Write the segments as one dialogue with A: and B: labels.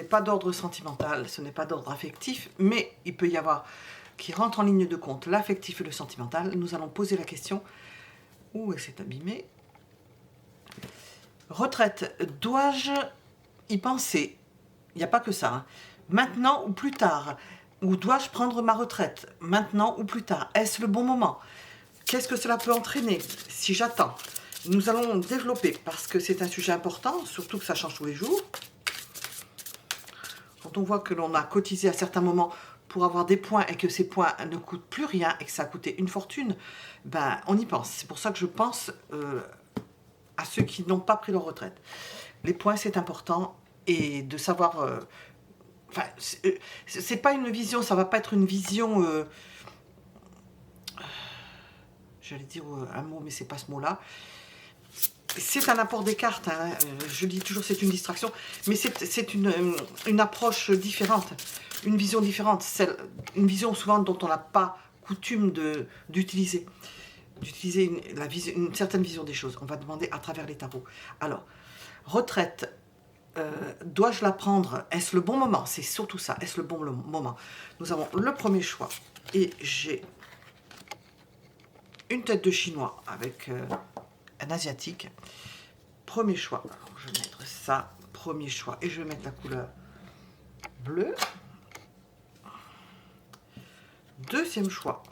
A: pas d'ordre sentimental, ce n'est pas d'ordre affectif, mais il peut y avoir qui rentre en ligne de compte l'affectif et le sentimental. Nous allons poser la question. Ouh, elle s'est abîmée. Retraite, dois-je y penser? Il n'y a pas que ça. Hein. Maintenant ou plus tard? Ou dois-je prendre ma retraite? Maintenant ou plus tard? Est-ce le bon moment? Qu'est-ce que cela peut entraîner si j'attends? Nous allons développer parce que c'est un sujet important, surtout que ça change tous les jours. Quand on voit que l'on a cotisé à certains moments pour avoir des points et que ces points ne coûtent plus rien et que ça a coûté une fortune, ben on y pense. C'est pour ça que je pense à ceux qui n'ont pas pris leur retraite. Les points, c'est important et de savoir... Enfin, c'est pas une vision, ça va pas être une vision... J'allais dire un mot, mais c'est pas ce mot-là. C'est un apport des cartes, hein. Je dis toujours c'est une distraction, mais c'est une approche différente, une vision différente, une vision souvent dont on n'a pas coutume d'utiliser une certaine vision des choses. On va demander à travers les tarots. Alors, retraite, dois-je la prendre? Est-ce le bon moment? C'est surtout ça, est-ce le bon moment? Nous avons le premier choix, et j'ai une tête de chinois avec... un asiatique. Premier choix. Alors, je vais mettre ça. Premier choix. Et je vais mettre la couleur bleue. Deuxième choix.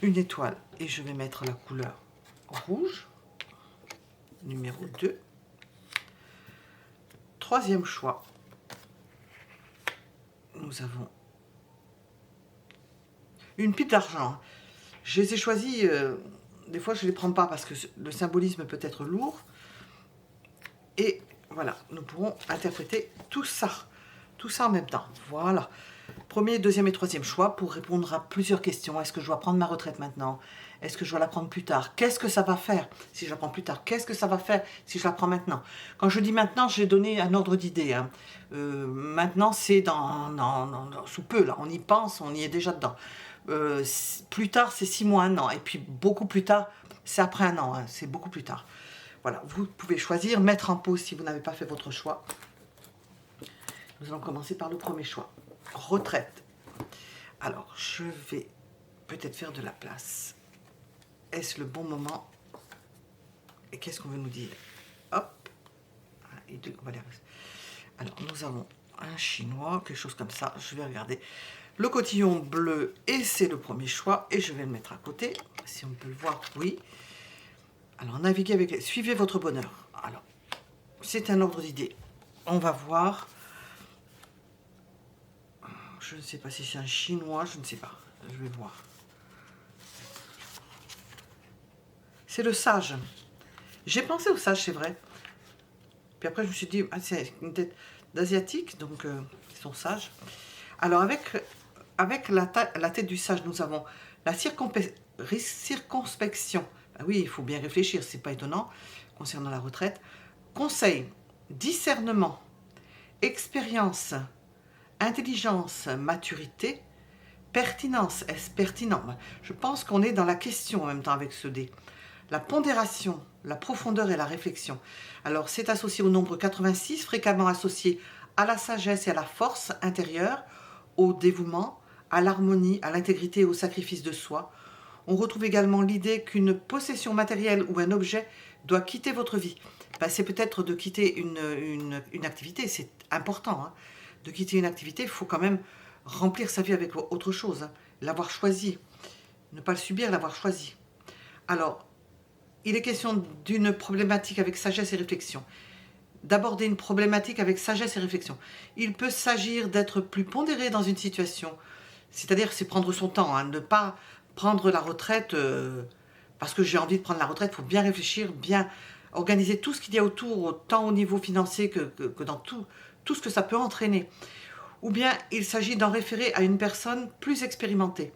A: Une étoile. Et je vais mettre la couleur rouge. Numéro 2. Troisième choix. Nous avons une pipe d'argent. Je les ai choisis... des fois, je ne les prends pas parce que le symbolisme peut être lourd. Et voilà, nous pourrons interpréter tout ça en même temps. Voilà. Premier, deuxième et troisième choix pour répondre à plusieurs questions. Est-ce que je dois prendre ma retraite maintenant? Est-ce que je dois la prendre plus tard? Qu'est-ce que ça va faire si je la prends plus tard? Qu'est-ce que ça va faire si je la prends maintenant? Quand je dis maintenant, j'ai donné un ordre d'idée. Hein. Maintenant, c'est sous peu, là. On y pense, on y est déjà dedans. Plus tard, c'est 6 mois, 1 an. Et puis, beaucoup plus tard, c'est après 1 an. Hein. C'est beaucoup plus tard. Voilà, vous pouvez choisir, mettre en pause si vous n'avez pas fait votre choix. Nous allons commencer par le premier choix. Retraite. Alors, je vais peut-être faire de la place. Est-ce le bon moment? Et qu'est-ce qu'on veut nous dire? Hop. Et deux, on va les... Alors, nous avons un chinois, quelque chose comme ça. Je vais regarder. Le cotillon bleu, et c'est le premier choix. Et je vais le mettre à côté. Si on peut le voir, oui. Alors, naviguez avec... Suivez votre bonheur. Alors, c'est un ordre d'idée. On va voir... Je ne sais pas si c'est un chinois, je ne sais pas. Je vais voir. C'est le sage. J'ai pensé au sage, c'est vrai. Puis après, je me suis dit, ah, c'est une tête d'asiatique, donc ils sont sages. Alors, avec la tête du sage, nous avons la circonspection. Ben oui, il faut bien réfléchir, c'est pas étonnant, concernant la retraite. Conseil, discernement, expérience, intelligence, maturité, pertinence. Est-ce pertinent? Je pense qu'on est dans la question en même temps avec ce dé. La pondération, la profondeur et la réflexion. Alors, c'est associé au nombre 86, fréquemment associé à la sagesse et à la force intérieure, au dévouement, à l'harmonie, à l'intégrité et au sacrifice de soi. On retrouve également l'idée qu'une possession matérielle ou un objet doit quitter votre vie. Ben, c'est peut-être de quitter une activité, c'est important. Hein. De quitter une activité, il faut quand même remplir sa vie avec autre chose. Hein. L'avoir choisi. Ne pas le subir, l'avoir choisi. Alors, il est question d'une problématique avec sagesse et réflexion. D'aborder une problématique avec sagesse et réflexion. Il peut s'agir d'être plus pondéré dans une situation. C'est-à-dire, c'est prendre son temps. Hein, ne pas prendre la retraite parce que j'ai envie de prendre la retraite. Il faut bien réfléchir, bien organiser tout ce qu'il y a autour, tant au niveau financier que dans tout ce que ça peut entraîner. Ou bien, il s'agit d'en référer à une personne plus expérimentée.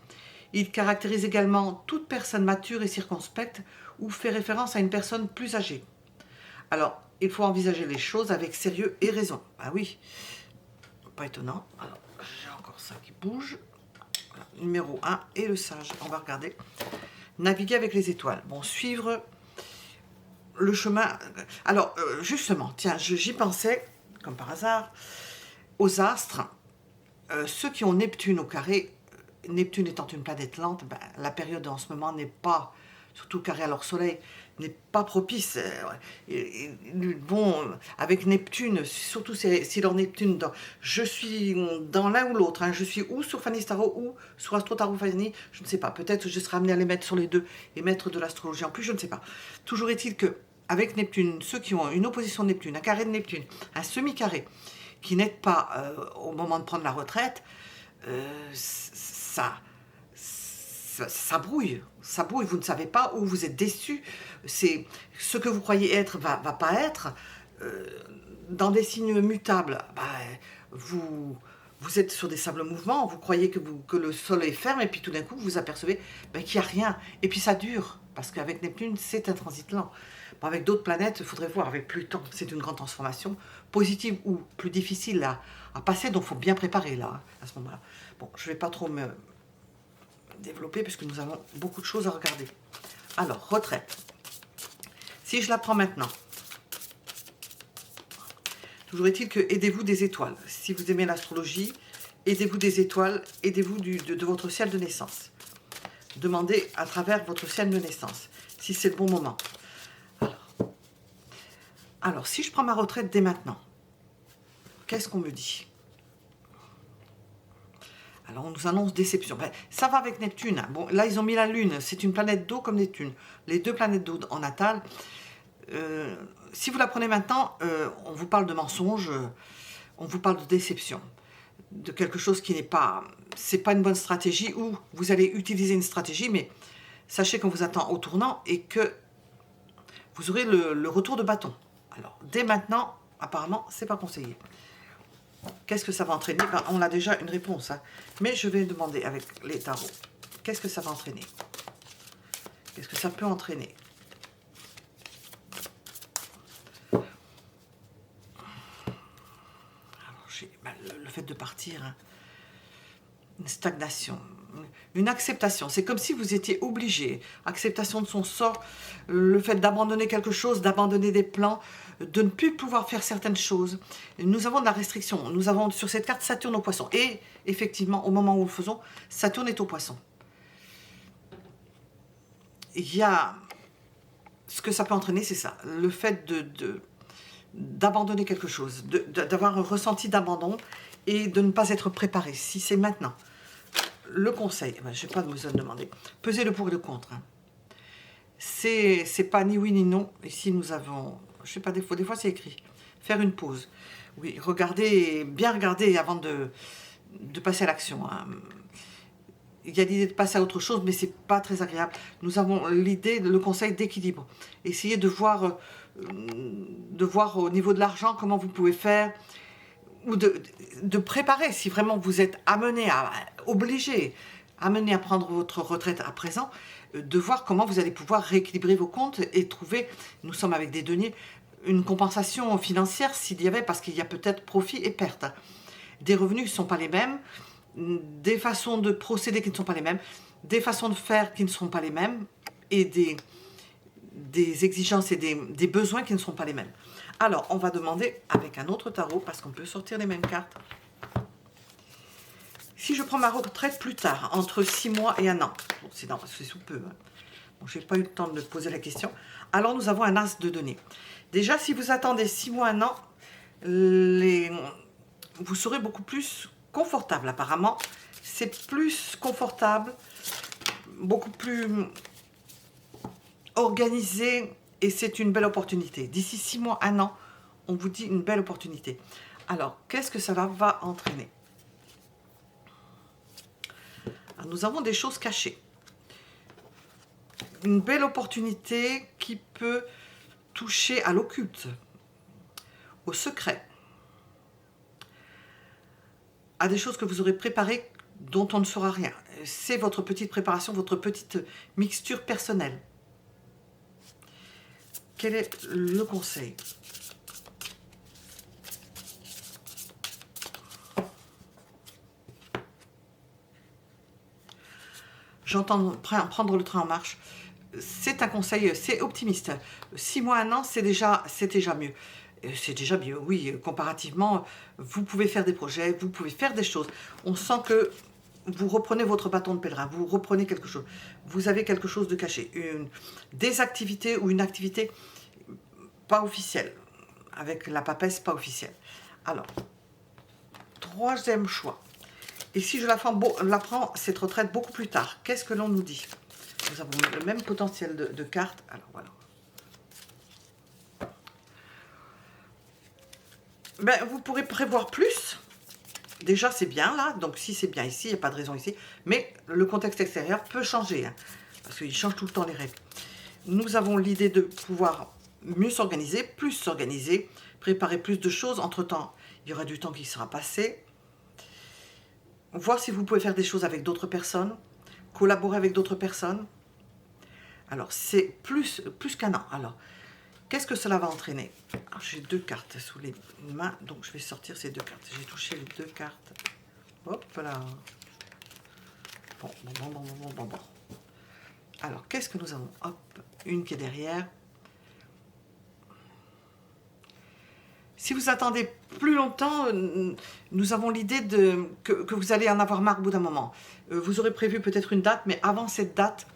A: Il caractérise également toute personne mature et circonspecte ou fait référence à une personne plus âgée. Alors, il faut envisager les choses avec sérieux et raison. Ah oui, pas étonnant. Alors, j'ai encore ça qui bouge. Voilà, numéro 1 et le sage. On va regarder. Naviguer avec les étoiles. Bon, suivre le chemin. Alors, justement, tiens, j'y pensais. comme par hasard. Aux astres, ceux qui ont Neptune au carré, Neptune étant une planète lente, ben, la période en ce moment n'est pas, surtout carré à leur soleil, n'est pas propice. Bon, avec Neptune, surtout si leur Neptune, je suis dans l'un ou l'autre, hein, je suis ou sur Fanny Starot ou sur Astro Tarot Fanny, je ne sais pas, peut-être je serai amenée à les mettre sur les deux et mettre de l'astrologie en plus, je ne sais pas. Toujours est-il que, avec Neptune, ceux qui ont une opposition de Neptune, un carré de Neptune, un semi-carré, qui n'aident pas au moment de prendre la retraite, ça brouille, vous ne savez pas où vous êtes déçu, c'est ce que vous croyez être va pas être, dans des signes mutables, bah, vous êtes sur des sables mouvements, vous croyez que le sol est ferme, et puis tout d'un coup vous apercevez bah, qu'il n'y a rien, et puis ça dure, parce qu'avec Neptune c'est un transit lent. Bon, avec d'autres planètes, il faudrait voir, avec Pluton, c'est une grande transformation, positive ou plus difficile à passer, donc il faut bien préparer là, à ce moment-là. Bon, je ne vais pas trop me développer, puisque nous avons beaucoup de choses à regarder. Alors, retraite. Si je la prends maintenant, toujours est-il que aidez-vous des étoiles. Si vous aimez l'astrologie, aidez-vous des étoiles, aidez-vous de votre ciel de naissance. Demandez à travers votre ciel de naissance, si c'est le bon moment. Alors, si je prends ma retraite dès maintenant, qu'est-ce qu'on me dit? Alors, on nous annonce déception. Ben, ça va avec Neptune. Bon, là, ils ont mis la Lune. C'est une planète d'eau comme Neptune. Les deux planètes d'eau en natal. Si vous la prenez maintenant, on vous parle de mensonge, on vous parle de déception, de quelque chose qui n'est pas... C'est pas une bonne stratégie, ou vous allez utiliser une stratégie, mais sachez qu'on vous attend au tournant et que vous aurez le retour de bâton. Alors, dès maintenant, apparemment, c'est pas conseillé. Qu'est-ce que ça va entraîner? Ben, on a déjà une réponse, hein. Mais je vais demander avec les tarots. Qu'est-ce que ça va entraîner? Qu'est-ce que ça peut entraîner? Alors, ben, le fait de partir, hein. Une stagnation, une acceptation. C'est comme si vous étiez obligé. Acceptation de son sort, le fait d'abandonner quelque chose, d'abandonner des plans, de ne plus pouvoir faire certaines choses. Nous avons de la restriction. Nous avons sur cette carte Saturne au poisson. Et effectivement, au moment où nous le faisons, Saturne est au poisson. Il y a... Ce que ça peut entraîner, c'est ça. Le fait d'abandonner quelque chose, d'avoir un ressenti d'abandon et de ne pas être préparé. Si c'est maintenant. Le conseil, ben, je n'ai pas besoin de demander. Pesez le pour et le contre. Hein. C'est pas ni oui ni non. Ici, nous avons, je sais pas, des fois c'est écrit. Faire une pause. Oui, regardez, bien regarder avant de passer à l'action. Hein. Il y a l'idée de passer à autre chose, mais c'est pas très agréable. Nous avons l'idée, le conseil d'équilibre. Essayez de voir au niveau de l'argent comment vous pouvez faire, ou de préparer, si vraiment vous êtes obligé, amené à prendre votre retraite à présent, de voir comment vous allez pouvoir rééquilibrer vos comptes et trouver, nous sommes avec des deniers, une compensation financière s'il y avait, parce qu'il y a peut-être profit et perte. Des revenus qui ne sont pas les mêmes, des façons de procéder qui ne sont pas les mêmes, des façons de faire qui ne seront pas les mêmes, et des exigences et des besoins qui ne seront pas les mêmes. Alors, on va demander avec un autre tarot, parce qu'on peut sortir les mêmes cartes. Si je prends ma retraite plus tard, entre 6 mois et 1 an, bon, c'est sous peu, hein. Bon, je n'ai pas eu le temps de me poser la question, alors nous avons un as de deniers. Déjà, si vous attendez 6 mois, 1 an, vous serez beaucoup plus confortable, apparemment. C'est plus confortable, beaucoup plus organisé, et c'est une belle opportunité. D'ici 6 mois, 1 an, on vous dit une belle opportunité. Alors, qu'est-ce que ça va entraîner? Alors, nous avons des choses cachées. Une belle opportunité qui peut toucher à l'occulte, au secret, à des choses que vous aurez préparées dont on ne saura rien. C'est votre petite préparation, votre petite mixture personnelle. Quel est le conseil? J'entends prendre le train en marche. C'est un conseil, c'est optimiste. 6 mois, 1 an, c'est déjà mieux. C'est déjà bien, oui, comparativement, vous pouvez faire des projets, vous pouvez faire des choses. On sent que vous reprenez votre bâton de pèlerin, vous reprenez quelque chose. Vous avez quelque chose de caché, des activités ou une activité pas officielle, avec la papesse pas officielle. Alors, troisième choix. Et si je la prends, cette retraite, beaucoup plus tard, qu'est-ce que l'on nous dit? Nous avons le même potentiel de cartes. Alors, voilà. Ben, vous pourrez prévoir plus. Déjà, c'est bien là. Donc, si c'est bien ici, il n'y a pas de raison ici. Mais le contexte extérieur peut changer. Hein, parce qu'il change tout le temps les règles. Nous avons l'idée de pouvoir mieux s'organiser, plus s'organiser, préparer plus de choses. Entre-temps, il y aura du temps qui sera passé. Voir si vous pouvez faire des choses avec d'autres personnes. Collaborer avec d'autres personnes. Alors, c'est plus qu'un an. Alors, qu'est-ce que cela va entraîner? J'ai 2 cartes sous les mains, donc je vais sortir ces 2 cartes. J'ai touché les 2 cartes. Hop là. Bon. Alors, qu'est-ce que nous avons? Hop, une qui est derrière. Si vous attendez plus longtemps, nous avons l'idée que vous allez en avoir marre au bout d'un moment. Vous aurez prévu peut-être une date, mais avant cette date,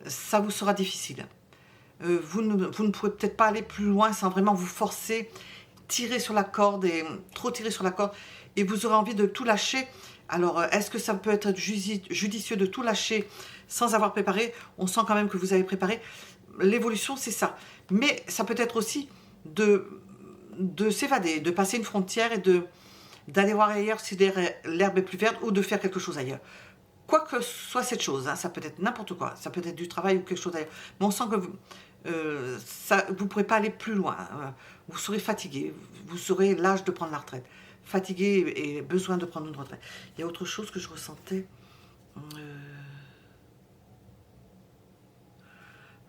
A: ça vous sera difficile. Vous ne pourrez peut-être pas aller plus loin sans vraiment vous forcer, tirer sur la corde et trop tirer sur la corde, et vous aurez envie de tout lâcher. Alors, est-ce que ça peut être judicieux de tout lâcher sans avoir préparé? On sent quand même que vous avez préparé. L'évolution, c'est ça. Mais ça peut être aussi de s'évader, de passer une frontière et d'aller voir ailleurs si l'herbe est plus verte, ou de faire quelque chose ailleurs. Quoi que soit cette chose, hein, ça peut être n'importe quoi, ça peut être du travail ou quelque chose d'ailleurs. Mais on sent que vous ne pourrez pas aller plus loin. Vous serez fatigué, vous aurez l'âge de prendre la retraite. Fatigué et besoin de prendre une retraite. Il y a autre chose que je ressentais.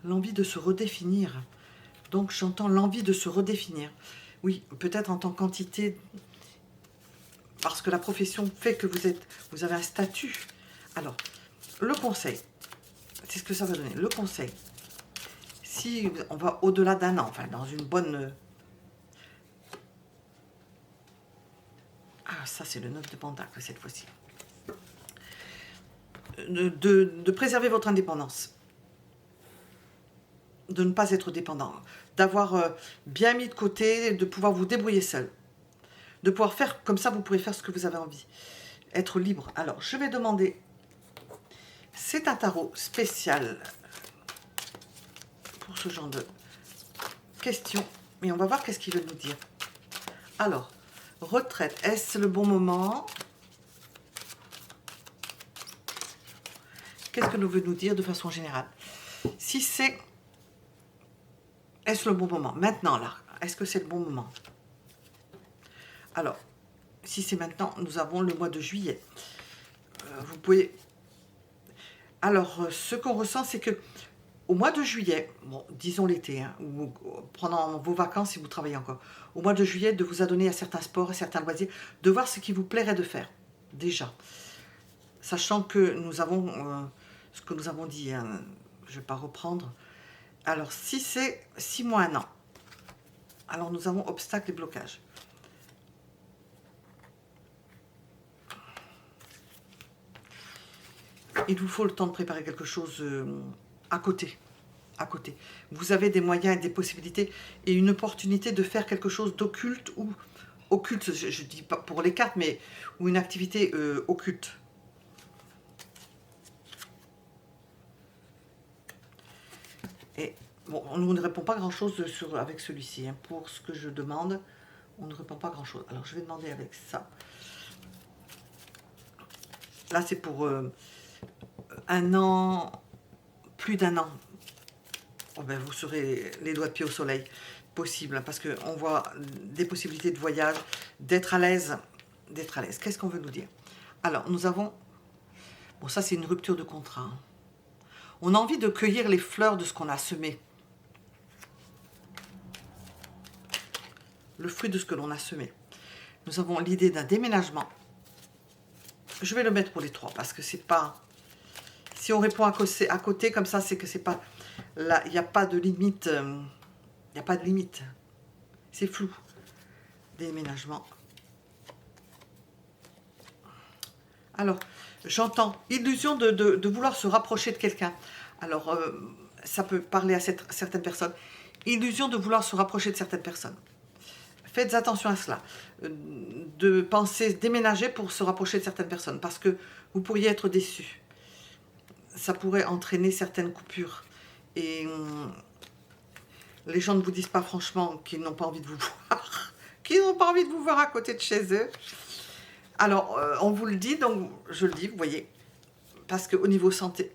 A: L'envie de se redéfinir. Donc j'entends l'envie de se redéfinir. Oui, peut-être en tant qu'entité, parce que la profession fait que vous avez un statut. Alors, le conseil, c'est ce que ça va donner. Le conseil, si on va au-delà d'un an, enfin dans une bonne... Ah, ça c'est le 9 de pentacle cette fois-ci. De préserver votre indépendance. De ne pas être dépendant. D'avoir bien mis de côté, de pouvoir vous débrouiller seul. De pouvoir faire, comme ça vous pourrez faire ce que vous avez envie. Être libre. Alors, je vais demander... C'est un tarot spécial pour ce genre de questions. Mais on va voir qu'est-ce qu'il veut nous dire. Alors, retraite, est-ce le bon moment? Qu'est-ce que nous veut nous dire de façon générale? Si c'est... Est-ce le bon moment? Maintenant, là. Est-ce que c'est le bon moment? Alors, si c'est maintenant, nous avons le mois de juillet. Vous pouvez... Alors, ce qu'on ressent, c'est que au mois de juillet, bon, disons l'été, hein, ou pendant vos vacances si vous travaillez encore, au mois de juillet, de vous adonner à certains sports, à certains loisirs, de voir ce qui vous plairait de faire, déjà. Sachant que nous avons, ce que nous avons dit, hein, je ne vais pas reprendre. Alors, si c'est 6 mois, 1 an, alors nous avons obstacles et blocages. Il vous faut le temps de préparer quelque chose à côté. Vous avez des moyens et des possibilités et une opportunité de faire quelque chose d'occulte ou occulte, je dis pas pour les cartes, mais ou une activité occulte. Et bon, on ne répond pas grand-chose avec celui-ci. Hein. Pour ce que je demande, on ne répond pas grand-chose. Alors, je vais demander avec ça. Là, c'est pour 1 an, plus d'1 an. Oh ben, vous serez les doigts de pied au soleil. Possible, parce qu'on voit des possibilités de voyage, d'être à l'aise. D'être à l'aise. Qu'est-ce qu'on veut nous dire? Alors, nous avons... Bon, ça, c'est une rupture de contrat. Hein. On a envie de cueillir les fleurs de ce qu'on a semé. Le fruit de ce que l'on a semé. Nous avons l'idée d'un déménagement. Je vais le mettre pour les 3, parce que c'est pas... Si on répond à côté comme ça, c'est que c'est pas... Là, il n'y a pas de limite. Il n'y a pas de limite. C'est flou. Déménagement. Alors, j'entends illusion de vouloir se rapprocher de quelqu'un. Alors, ça peut parler à certaines personnes. Illusion de vouloir se rapprocher de certaines personnes. Faites attention à cela. De penser déménager pour se rapprocher de certaines personnes. Parce que vous pourriez être déçu. Ça pourrait entraîner certaines coupures. Et les gens ne vous disent pas franchement qu'ils n'ont pas envie de vous voir. Qu'ils n'ont pas envie de vous voir à côté de chez eux. Alors, on vous le dit, donc je le dis, vous voyez. Parce qu'au niveau santé,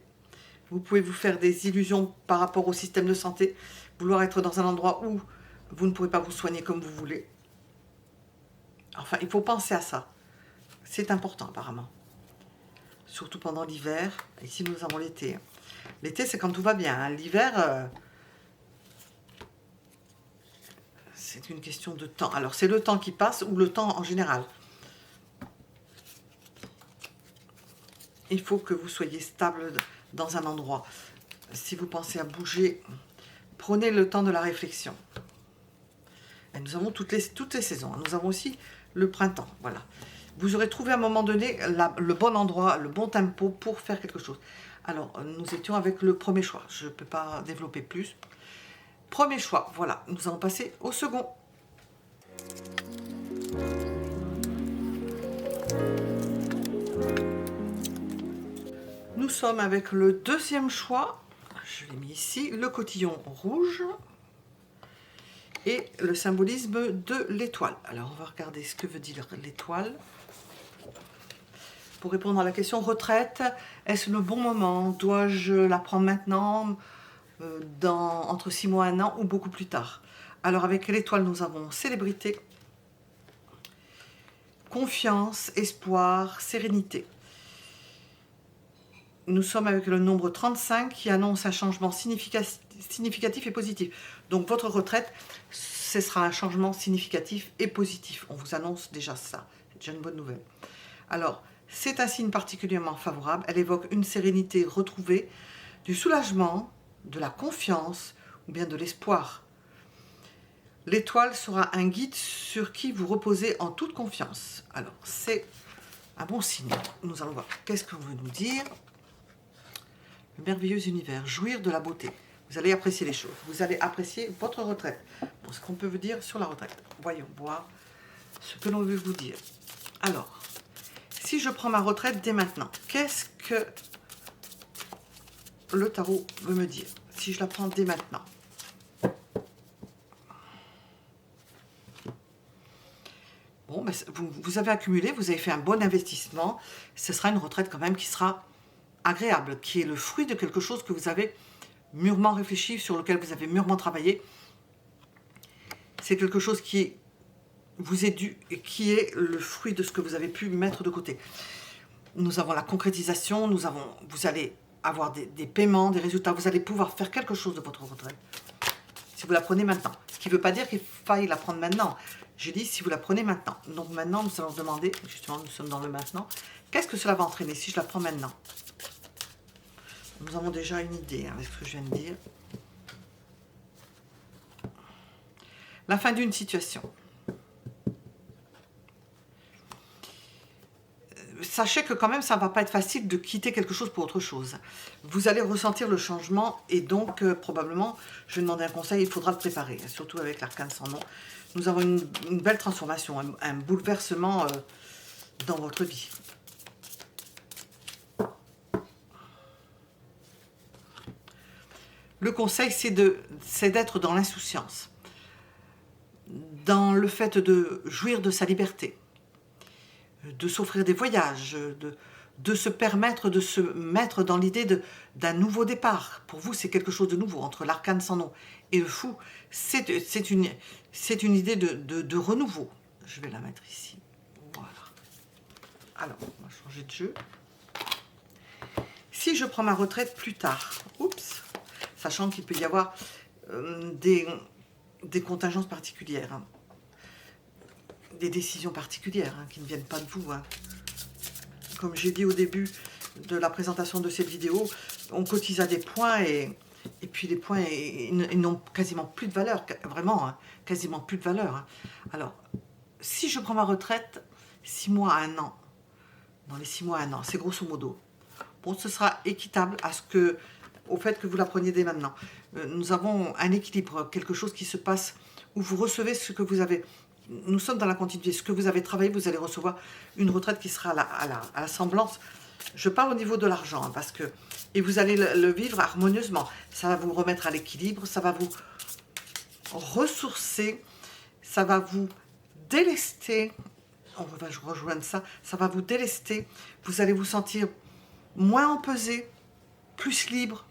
A: vous pouvez vous faire des illusions par rapport au système de santé. Vouloir être dans un endroit où vous ne pourrez pas vous soigner comme vous voulez. Enfin, il faut penser à ça. C'est important apparemment. Surtout pendant l'hiver. Ici, nous avons l'été. L'été, c'est quand tout va bien. Hein. L'hiver, c'est une question de temps. Alors, c'est le temps qui passe ou le temps en général. Il faut que vous soyez stable dans un endroit. Si vous pensez à bouger, prenez le temps de la réflexion. Et nous avons toutes les saisons. Nous avons aussi le printemps. Voilà. Vous aurez trouvé à un moment donné le bon endroit, le bon tempo pour faire quelque chose. Alors, nous étions avec le premier choix. Je ne peux pas développer plus. Premier choix, voilà. Nous allons passer au second. Nous sommes avec le deuxième choix. Je l'ai mis ici. Le cotillon rouge. Et le symbolisme de l'étoile. Alors, on va regarder ce que veut dire l'étoile. Pour répondre à la question retraite, est-ce le bon moment? Dois-je la prendre maintenant, entre 6 mois et 1 an ou beaucoup plus tard? Alors, avec l'étoile, nous avons célébrité, confiance, espoir, sérénité. Nous sommes avec le nombre 35 qui annonce un changement significatif et positif. Donc, votre retraite, ce sera un changement significatif et positif. On vous annonce déjà ça. C'est déjà une bonne nouvelle. Alors, c'est un signe particulièrement favorable. Elle évoque une sérénité retrouvée, du soulagement, de la confiance ou bien de l'espoir. L'étoile sera un guide sur qui vous reposez en toute confiance. Alors, c'est un bon signe. Nous allons voir qu'est-ce qu'on veut nous dire. Le merveilleux univers, jouir de la beauté. Vous allez apprécier les choses. Vous allez apprécier votre retraite. Bon, ce qu'on peut vous dire sur la retraite. Voyons voir ce que l'on veut vous dire. Alors, si je prends ma retraite dès maintenant, qu'est-ce que le tarot veut me dire? Si je la prends dès maintenant. Bon, ben, vous avez accumulé, vous avez fait un bon investissement. Ce sera une retraite quand même qui sera agréable, qui est le fruit de quelque chose que vous avez mûrement réfléchi, sur lequel vous avez mûrement travaillé. C'est quelque chose qui vous est dû et qui est le fruit de ce que vous avez pu mettre de côté. Nous avons la concrétisation, vous allez avoir des paiements, des résultats, vous allez pouvoir faire quelque chose de votre retraite. Si vous la prenez maintenant. Ce qui ne veut pas dire qu'il faille la prendre maintenant. J'ai dit si vous la prenez maintenant. Donc maintenant, nous allons demander, justement, nous sommes dans le maintenant, qu'est-ce que cela va entraîner si je la prends maintenant? Nous avons déjà une idée avec ce que je viens de dire. La fin d'une situation. Sachez que quand même, ça ne va pas être facile de quitter quelque chose pour autre chose. Vous allez ressentir le changement et donc probablement, je vais demander un conseil, il faudra le préparer, surtout avec l'arcane sans nom. Nous avons une belle transformation, un bouleversement dans votre vie. Le conseil, c'est d'être dans l'insouciance, dans le fait de jouir de sa liberté, de s'offrir des voyages, de se permettre de se mettre dans l'idée d'un nouveau départ. Pour vous, c'est quelque chose de nouveau, entre l'arcane sans nom et le fou. C'est une idée de renouveau. Je vais la mettre ici. Voilà. Alors, on va changer de jeu. Si je prends ma retraite plus tard, oups, sachant qu'il peut y avoir des contingences particulières, hein, des décisions particulières hein, qui ne viennent pas de vous. Hein. Comme j'ai dit au début de la présentation de cette vidéo, on cotise à des points et Et puis les points, ils n'ont quasiment plus de valeur, vraiment, hein, quasiment plus de valeur. Hein. Alors, si je prends ma retraite, 6 mois à 1 an, dans les 6 mois à 1 an, c'est grosso modo. Bon, ce sera équitable au fait que vous la preniez dès maintenant. Nous avons un équilibre, quelque chose qui se passe où vous recevez ce que vous avez. Nous sommes dans la continuité. Ce que vous avez travaillé, vous allez recevoir une retraite qui sera à la semblance. Je parle au niveau de l'argent, hein, parce que... Et vous allez le vivre harmonieusement. Ça va vous remettre à l'équilibre, ça va vous ressourcer, ça va vous délester. On va rejoindre ça. Ça va vous délester. Vous allez vous sentir moins empesé, plus libre.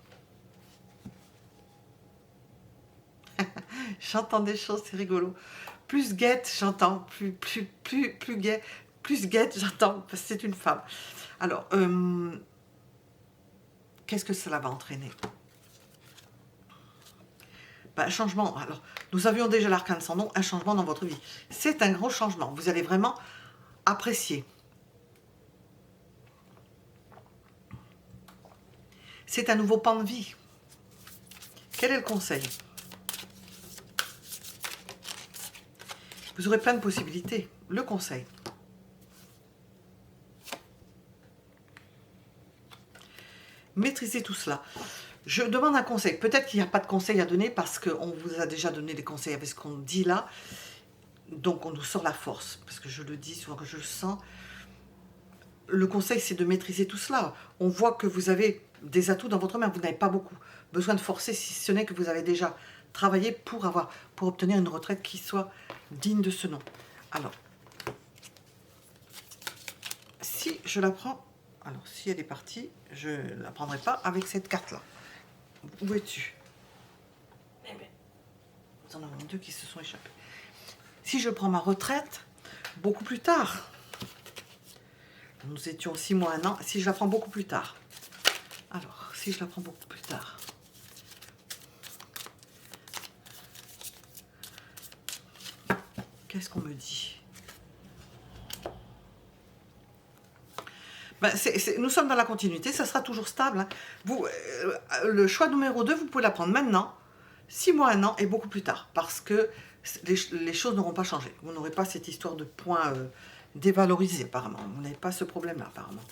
A: J'entends des choses, c'est rigolo. Plus guette, j'entends. Plus gai. Plus guette, j'entends. Parce que c'est une femme. Alors, qu'est-ce que cela va entraîner? Ben, un changement. Alors, nous avions déjà l'arcane sans nom, un changement dans votre vie. C'est un gros changement. Vous allez vraiment apprécier. C'est un nouveau pan de vie. Quel est le conseil? Vous aurez plein de possibilités. Le conseil. Maîtrisez tout cela. Je demande un conseil. Peut-être qu'il n'y a pas de conseil à donner parce qu'on vous a déjà donné des conseils avec ce qu'on dit là. Donc on nous sort la force. Parce que je le dis souvent, que je le sens. Le conseil, c'est de maîtriser tout cela. On voit que vous avez des atouts dans votre main. Vous n'avez pas beaucoup besoin de forcer, si ce n'est que vous avez déjà travaillé pour obtenir une retraite qui soit digne de ce nom. Alors, si je la prends... Alors, si elle est partie, je ne la prendrai pas avec cette carte-là. Où es-tu? Eh bien, nous en avons deux qui se sont échappés. Si je prends ma retraite, beaucoup plus tard, nous étions 6 mois, 1 an, si je la prends beaucoup plus tard. Alors, si je la prends beaucoup plus tard. Qu'est-ce qu'on me dit? Ben, nous sommes dans la continuité, ça sera toujours stable. Hein. Le choix numéro 2, vous pouvez la prendre maintenant, 6 mois, 1 an et beaucoup plus tard. Parce que les choses n'auront pas changé. Vous n'aurez pas cette histoire de points dévalorisés, apparemment. Vous n'avez pas ce problème-là, apparemment.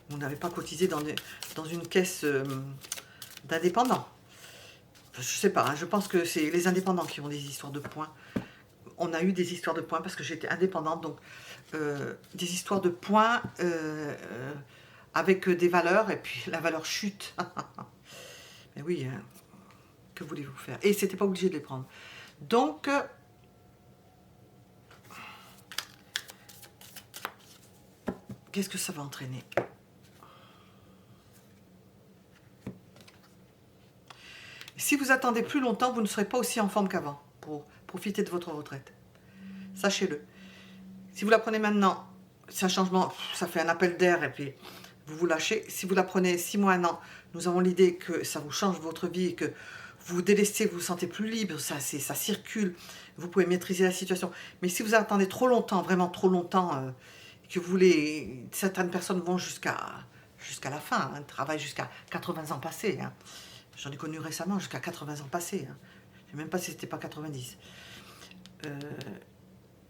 A: Vous n'avez pas cotisé dans une caisse d'indépendants. Je ne sais pas, hein, je pense que c'est les indépendants qui ont des histoires de points. On a eu des histoires de points parce que j'étais indépendante, donc des histoires de points avec des valeurs, et puis la valeur chute. Mais oui, hein, que voulez-vous faire? Et c'était pas obligé de les prendre. Donc, qu'est-ce que ça va entraîner? Si vous attendez plus longtemps, vous ne serez pas aussi en forme qu'avant pour profiter de votre retraite. Sachez-le. Si vous la prenez maintenant, c'est un changement, ça fait un appel d'air et puis vous vous lâchez. Si vous la prenez 6 mois, 1 an, nous avons l'idée que ça vous change votre vie et que vous vous délestez, vous vous sentez plus libre, ça circule, vous pouvez maîtriser la situation. Mais si vous attendez trop longtemps, vraiment trop longtemps, que vous voulez, certaines personnes vont jusqu'à la fin, hein, travaillent jusqu'à 80 ans passés. Hein. J'en ai connu récemment jusqu'à 80 ans passés. Hein. Je ne sais même pas si c'était pas 90.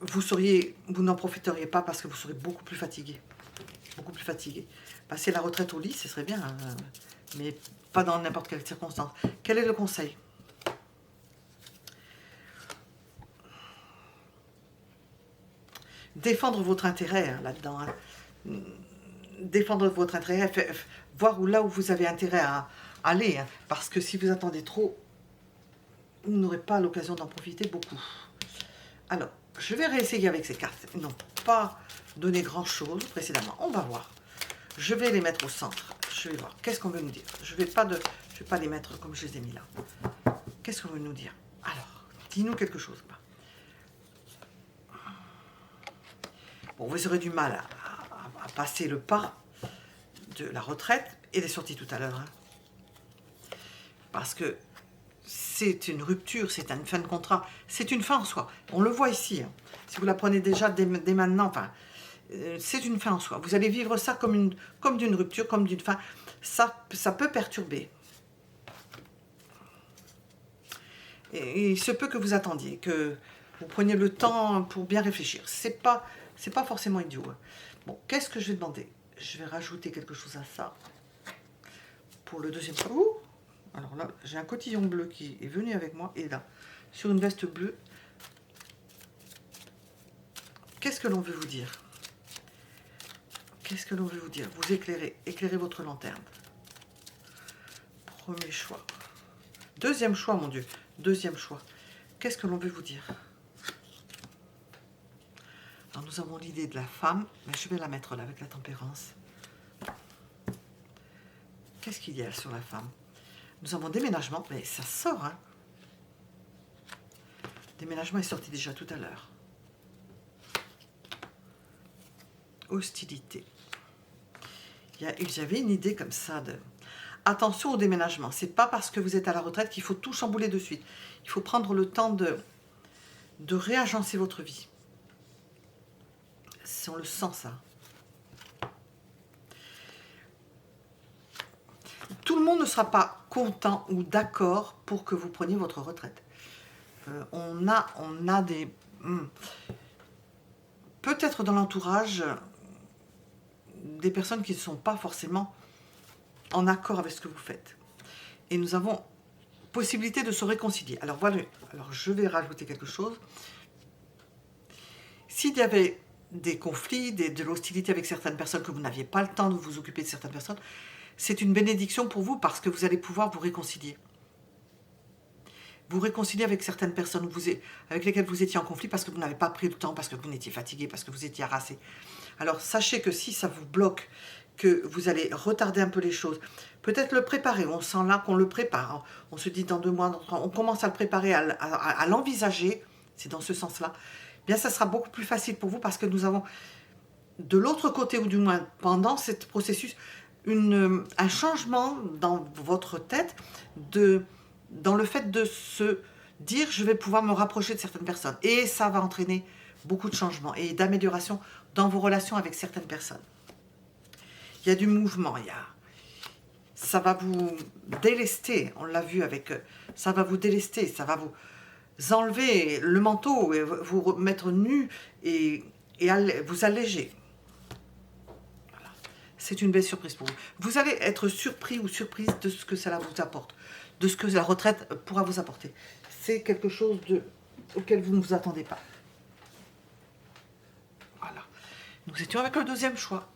A: Vous n'en profiteriez pas parce que vous serez beaucoup plus fatigué. Beaucoup plus fatigué. Passer la retraite au lit, ce serait bien, hein, mais pas dans n'importe quelle circonstance. Quel est le conseil? Défendre votre intérêt hein, là-dedans. Hein. Défendre votre intérêt, voir là où vous avez intérêt à aller. Hein, parce que si vous attendez trop, vous n'aurez pas l'occasion d'en profiter beaucoup. Alors, je vais réessayer avec ces cartes. Ils n'ont pas donné grand-chose précédemment. On va voir. Je vais les mettre au centre. Je vais voir. Qu'est-ce qu'on veut nous dire? Je vais pas les mettre comme je les ai mis là. Qu'est-ce qu'on veut nous dire? Alors, dis-nous quelque chose. Bon, vous aurez du mal à passer le pas de la retraite. Et les sorties tout à l'heure. Hein. Parce que c'est une rupture, c'est une fin de contrat, c'est une fin en soi. On le voit ici. Hein. Si vous la prenez déjà dès maintenant, enfin, c'est une fin en soi. Vous allez vivre ça comme d'une rupture, comme d'une fin. Ça peut perturber. Et il se peut que vous attendiez, que vous preniez le temps pour bien réfléchir. C'est pas forcément idiot. Hein. Bon, qu'est-ce que je vais demander? Je vais rajouter quelque chose à ça. Pour le deuxième choix. Ouh, alors là, j'ai un cotillon bleu qui est venu avec moi. Et là, sur une veste bleue, qu'est-ce que l'on veut vous dire? Qu'est-ce que l'on veut vous dire? Vous éclairez votre lanterne. Premier choix. Deuxième choix, mon Dieu. Deuxième choix. Qu'est-ce que l'on veut vous dire? Alors, nous avons l'idée de la femme, mais je vais la mettre là avec la tempérance. Qu'est-ce qu'il y a sur la femme? Nous avons déménagement, mais ça sort, hein. Déménagement est sorti déjà tout à l'heure. Hostilité. J'avais une idée comme ça de... Attention au déménagement. C'est pas parce que vous êtes à la retraite qu'il faut tout chambouler de suite. Il faut prendre le temps de réagencer votre vie. Si on le sent, ça. Tout le monde ne sera pas content ou d'accord pour que vous preniez votre retraite. On a des... Peut-être dans l'entourage, des personnes qui ne sont pas forcément en accord avec ce que vous faites. Et nous avons possibilité de se réconcilier. Alors voilà, alors je vais rajouter quelque chose. S'il y avait des conflits, de l'hostilité avec certaines personnes, que vous n'aviez pas le temps de vous occuper de certaines personnes, c'est une bénédiction pour vous parce que vous allez pouvoir vous réconcilier. Vous réconcilier avec certaines personnes avec lesquelles vous étiez en conflit parce que vous n'avez pas pris le temps, parce que vous étiez fatigué, parce que vous étiez harassé. Alors sachez que si ça vous bloque, que vous allez retarder un peu les choses, peut-être le préparer, on sent là qu'on le prépare, on se dit dans 2 mois, on commence à le préparer, à l'envisager, c'est dans ce sens-là, bien ça sera beaucoup plus facile pour vous parce que nous avons de l'autre côté, ou du moins pendant ce processus, un changement dans votre tête, dans le fait de se dire je vais pouvoir me rapprocher de certaines personnes. Et ça va entraîner beaucoup de changements et d'amélioration dans vos relations avec certaines personnes. Il y a du mouvement, ça va vous délester, on l'a vu avec... Ça va vous délester, ça va vous enlever le manteau, et vous mettre nu et vous alléger. Voilà. C'est une belle surprise pour vous. Vous allez être surpris ou surprise de ce que cela vous apporte, de ce que la retraite pourra vous apporter. C'est quelque chose auquel vous ne vous attendez pas. Voilà. Nous étions avec le deuxième choix.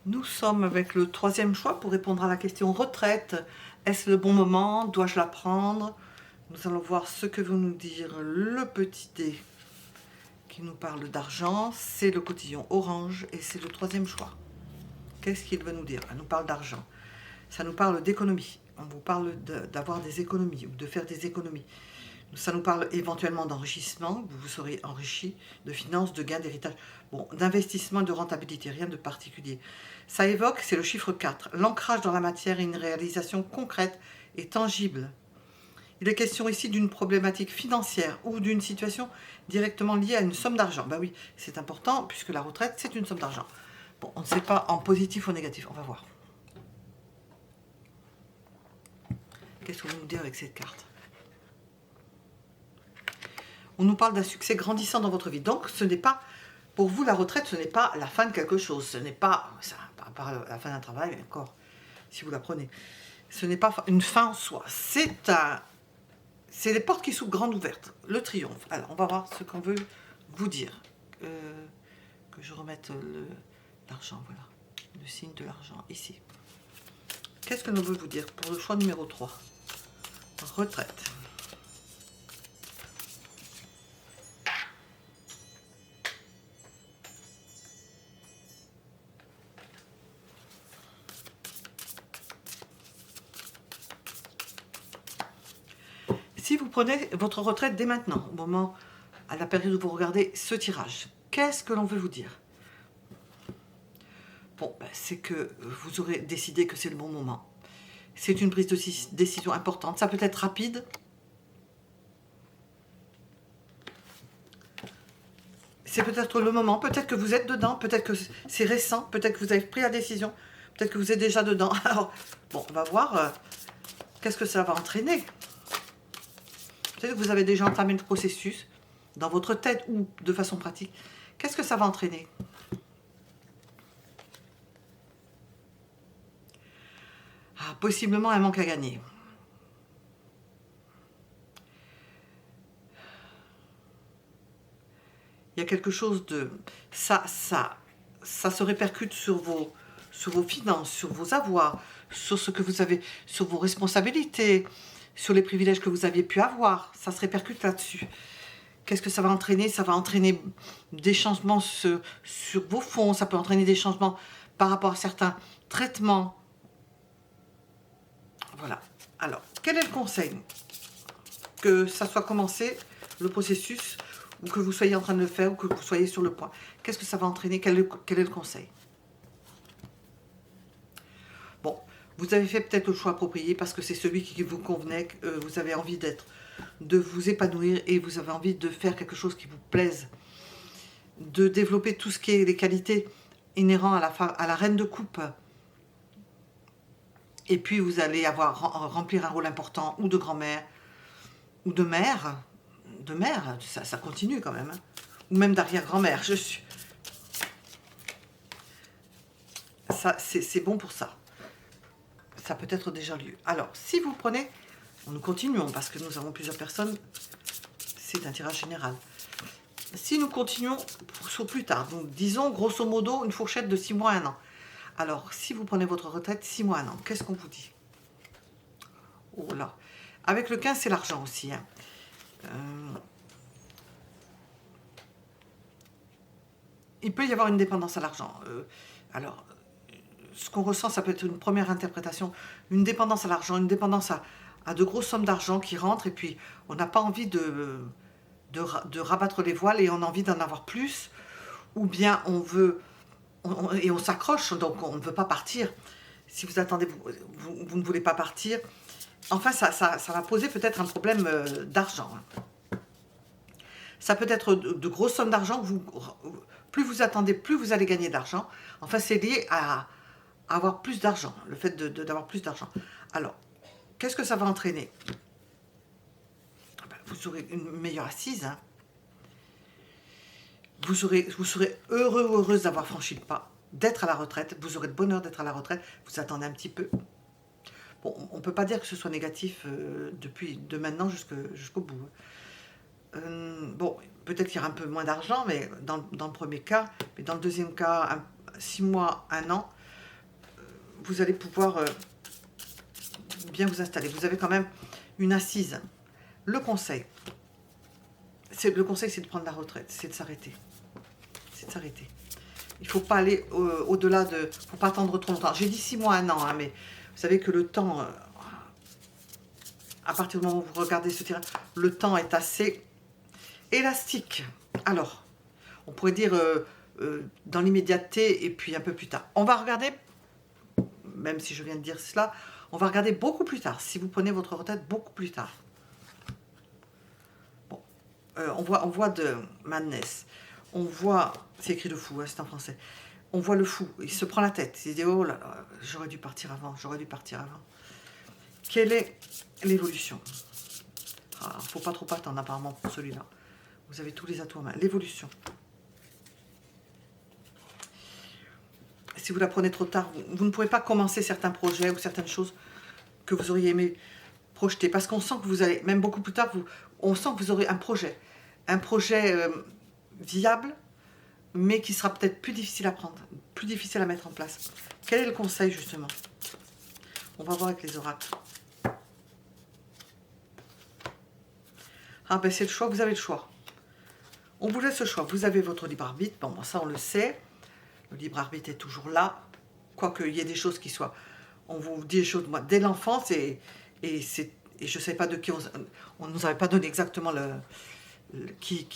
A: Nous sommes avec le troisième choix pour répondre à la question retraite. Est-ce le bon moment? Dois-je la prendre? Nous allons voir ce que veut nous dire le petit dé qui nous parle d'argent. C'est le cotillon orange et c'est le troisième choix. Qu'est-ce qu'il veut nous dire? Elle nous parle d'argent. Ça nous parle d'économie. On vous parle d'avoir des économies ou de faire des économies. Ça nous parle éventuellement d'enrichissement, vous vous serez enrichi, de finances, de gains, d'héritage, bon, d'investissement, de rentabilité, rien de particulier. Ça évoque, c'est le chiffre 4, l'ancrage dans la matière et une réalisation concrète et tangible. Il est question ici d'une problématique financière ou d'une situation directement liée à une somme d'argent. Ben oui, c'est important puisque la retraite, c'est une somme d'argent. Bon, on ne sait pas en positif ou négatif, on va voir. Qu'est-ce que vous nous dites avec cette carte? On nous parle d'un succès grandissant dans votre vie. Donc, ce n'est pas, pour vous, la retraite, ce n'est pas la fin de quelque chose. Ce n'est pas, à part la fin d'un travail, mais encore, si vous la prenez. Ce n'est pas une fin en soi. C'est les portes qui s'ouvrent grandes ouvertes. Le triomphe. Alors, on va voir ce qu'on veut vous dire. Que je remette l'argent, voilà. Le signe de l'argent, ici. Qu'est-ce que l'on veut vous dire pour le choix numéro 3? Retraite. Si vous prenez votre retraite dès maintenant, au moment, à la période où vous regardez ce tirage, qu'est-ce que l'on veut vous dire? Bon, ben, c'est que vous aurez décidé que c'est le bon moment. C'est une prise de décision importante. Ça peut être rapide. C'est peut-être le moment. Peut-être que vous êtes dedans. Peut-être que c'est récent. Peut-être que vous avez pris la décision. Peut-être que vous êtes déjà dedans. Alors, bon, on va voir qu'est-ce que ça va entraîner. Peut-être que vous avez déjà entamé le processus, dans votre tête ou de façon pratique. Qu'est-ce que ça va entraîner? Ah, possiblement un manque à gagner. Il y a quelque chose de... Ça se répercute sur vos finances, sur vos avoirs, sur ce que vous avez, sur vos responsabilités, sur les privilèges que vous aviez pu avoir. Ça se répercute là-dessus. Qu'est-ce que ça va entraîner? Ça va entraîner des changements sur vos fonds, ça peut entraîner des changements par rapport à certains traitements. Voilà. Alors, quel est le conseil? Que ça soit commencé, le processus, ou que vous soyez en train de le faire, ou que vous soyez sur le point. Qu'est-ce que ça va entraîner? Quel est le conseil? Bon, vous avez fait peut-être le choix approprié parce que c'est celui qui vous convenait, que vous avez envie de vous épanouir et vous avez envie de faire quelque chose qui vous plaise, de développer tout ce qui est les qualités inhérentes à la reine de coupe. Et puis vous allez remplir un rôle important ou de grand-mère ou de mère, ça continue quand même, hein. Ou même d'arrière-grand-mère, ça c'est bon pour ça. Ça peut être déjà lieu. Alors, si vous prenez, nous continuons parce que nous avons plusieurs personnes, c'est un tirage général. Si nous continuons sur plus tard, donc disons grosso modo une fourchette de 6 mois à 1 an. Alors, si vous prenez votre retraite 6 mois à 1 an, qu'est-ce qu'on vous dit? Oh là, avec le 15, c'est l'argent aussi, hein. Il peut y avoir une dépendance à l'argent. Alors, ce qu'on ressent, ça peut être une première interprétation, une dépendance à l'argent, une dépendance à de grosses sommes d'argent qui rentrent, et puis on n'a pas envie de rabattre les voiles et on a envie d'en avoir plus, ou bien on veut, et on s'accroche, donc on ne veut pas partir. Si vous attendez, vous ne voulez pas partir, enfin ça va poser peut-être un problème d'argent. Ça peut être de grosses sommes d'argent, plus vous attendez, plus vous allez gagner d'argent. Enfin, c'est lié à avoir plus d'argent, le fait d'avoir plus d'argent. Alors, qu'est-ce que ça va entraîner? Vous aurez une meilleure assise, hein. Vous serez heureux ou heureuse d'avoir franchi le pas, d'être à la retraite. Vous aurez le bonheur d'être à la retraite. Vous attendez un petit peu. Bon, on ne peut pas dire que ce soit négatif de maintenant jusqu'au bout. Bon, peut-être qu'il y aura un peu moins d'argent, mais dans le premier cas, mais dans le deuxième cas, 6 mois, 1 an, vous allez pouvoir bien vous installer. Vous avez quand même une assise. Le conseil, c'est de prendre la retraite, c'est de s'arrêter. C'est de s'arrêter. Il ne faut pas aller au-delà de... Il ne faut pas attendre trop longtemps. J'ai dit 6 mois, 1 an, hein, mais vous savez que le temps, à partir du moment où vous regardez ce tirage, le temps est assez élastique. Alors, on pourrait dire dans l'immédiateté et puis un peu plus tard. On va regarder, même si je viens de dire cela, on va regarder beaucoup plus tard, si vous prenez votre retraite beaucoup plus tard. Bon, on voit de madness. On voit, c'est écrit de fou, hein, c'est en français. On voit le fou, il se prend la tête. Il se dit, oh là là, j'aurais dû partir avant, j'aurais dû partir avant. Quelle est l'évolution? Il ne faut pas trop attendre apparemment pour celui-là. Vous avez tous les atouts en main. L'évolution. Si vous la prenez trop tard, vous ne pourrez pas commencer certains projets ou certaines choses que vous auriez aimé projeter. Parce qu'on sent que vous allez, même beaucoup plus tard, on sent que vous aurez un projet. Un projet viable, mais qui sera peut-être plus difficile à prendre, plus difficile à mettre en place. Quel est le conseil, justement? On va voir avec les oracles. Ah ben c'est le choix, vous avez le choix. On vous laisse le choix, vous avez votre libre arbitre, bon ça on le sait, le libre arbitre est toujours là, quoique il y ait des choses qui soient, on vous dit les choses, moi, dès l'enfance, et je ne sais pas de qui, on ne nous avait pas donné exactement de qui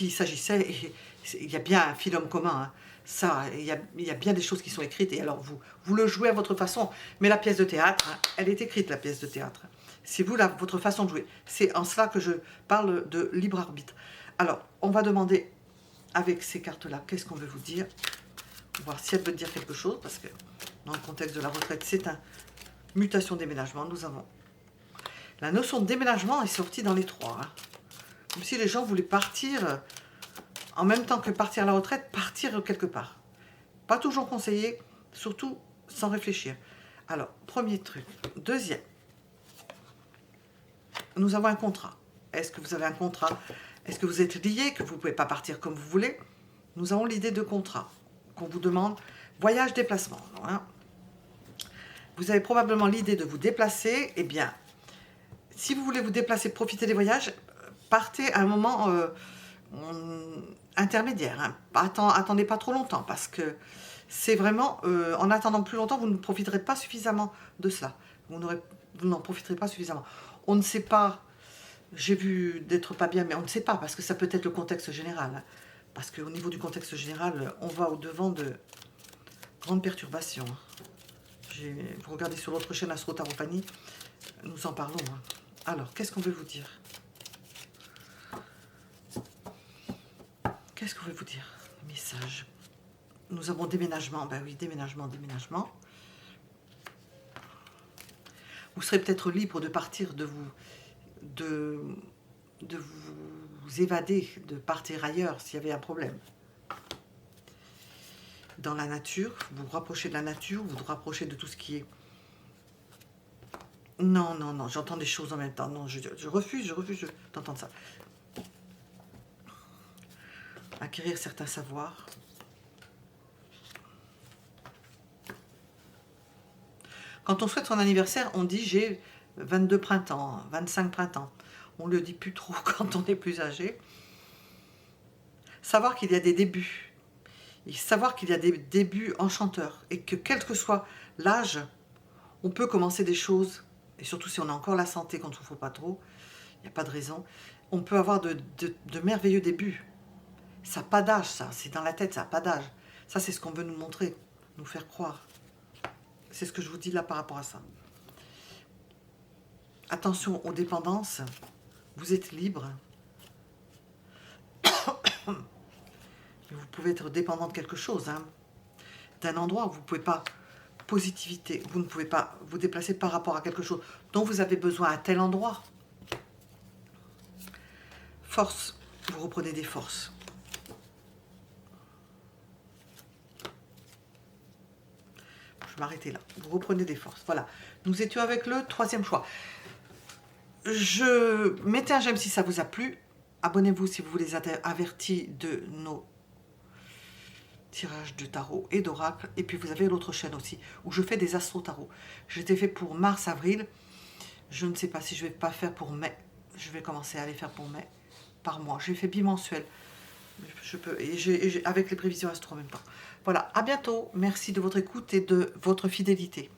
A: il s'agissait, et il y a bien un philum commun, hein. Ça, il y a bien des choses qui sont écrites, et alors vous le jouez à votre façon, mais la pièce de théâtre, hein, elle est écrite, la pièce de théâtre. C'est vous, votre façon de jouer. C'est en cela que je parle de libre arbitre. Alors, on va demander, avec ces cartes-là, qu'est-ce qu'on veut vous dire? On va voir si elle veut dire quelque chose, parce que dans le contexte de la retraite, c'est un mutation, déménagement. Nous avons la notion de déménagement est sortie dans les 3. Hein. Comme si les gens voulaient partir, en même temps que partir à la retraite, partir quelque part. Pas toujours conseillé, surtout sans réfléchir. Alors, premier truc. Deuxième, nous avons un contrat. Est-ce que vous avez un contrat? Est-ce que vous êtes lié, que vous ne pouvez pas partir comme vous voulez? Nous avons l'idée de contrat qu'on vous demande. Voyage, déplacement. Hein. Vous avez probablement l'idée de vous déplacer. Eh bien, si vous voulez vous déplacer, profiter des voyages, partez à un moment intermédiaire. Hein. Attendez pas trop longtemps parce que c'est vraiment, en attendant plus longtemps, vous ne profiterez pas suffisamment de cela. Vous n'en profiterez pas suffisamment. On ne sait pas, j'ai vu d'être pas bien, mais on ne sait pas parce que ça peut être le contexte général. Hein. Parce qu'au niveau du contexte général, on va au-devant de grandes perturbations. Vous regardez sur l'autre chaîne Astro Tarophanie, nous en parlons. Hein. Alors, qu'est-ce qu'on veut vous dire? Qu'est-ce qu'on veut vous dire? Message. Nous avons déménagement. Ben oui, déménagement, déménagement. Vous serez peut-être libre de partir, de vous évader, de partir ailleurs s'il y avait un problème. Dans la nature, vous vous rapprochez de la nature, vous vous rapprochez de tout ce qui est... Non, non, non, j'entends des choses en même temps. Non, je refuse d'entendre ça. Acquérir certains savoirs. Quand on souhaite son anniversaire, on dit j'ai 22 printemps, 25 printemps. On ne le dit plus trop quand on est plus âgé. Savoir qu'il y a des débuts. Et savoir qu'il y a des débuts enchanteurs. Et que quel que soit l'âge, on peut commencer des choses. Et surtout si on a encore la santé, qu'on ne souffre pas trop, il n'y a pas de raison. On peut avoir de merveilleux débuts. Ça n'a pas d'âge, ça. C'est dans la tête, ça n'a pas d'âge. Ça, c'est ce qu'on veut nous montrer, nous faire croire. C'est ce que je vous dis là par rapport à ça. Attention aux dépendances. Vous êtes libre. Vous pouvez être dépendant de quelque chose. Hein. D'un endroit où vous ne pouvez pas... Positivité. Vous ne pouvez pas vous déplacer par rapport à quelque chose dont vous avez besoin à tel endroit. Force. Vous reprenez des forces. Je vais m'arrêter là. Vous reprenez des forces. Voilà. Nous étions avec le 3e choix. Mettez un j'aime si ça vous a plu. Abonnez-vous si vous voulez être avertis de nos tirages de tarot et d'oracle. Et puis vous avez l'autre chaîne aussi où je fais des astro-tarot. J'étais fait pour mars-avril. Je ne sais pas si je vais pas faire pour mai. Je vais commencer à les faire pour mai par mois. J'ai fait bimensuel. Je peux, et avec les prévisions astro en même temps. Voilà, à bientôt. Merci de votre écoute et de votre fidélité.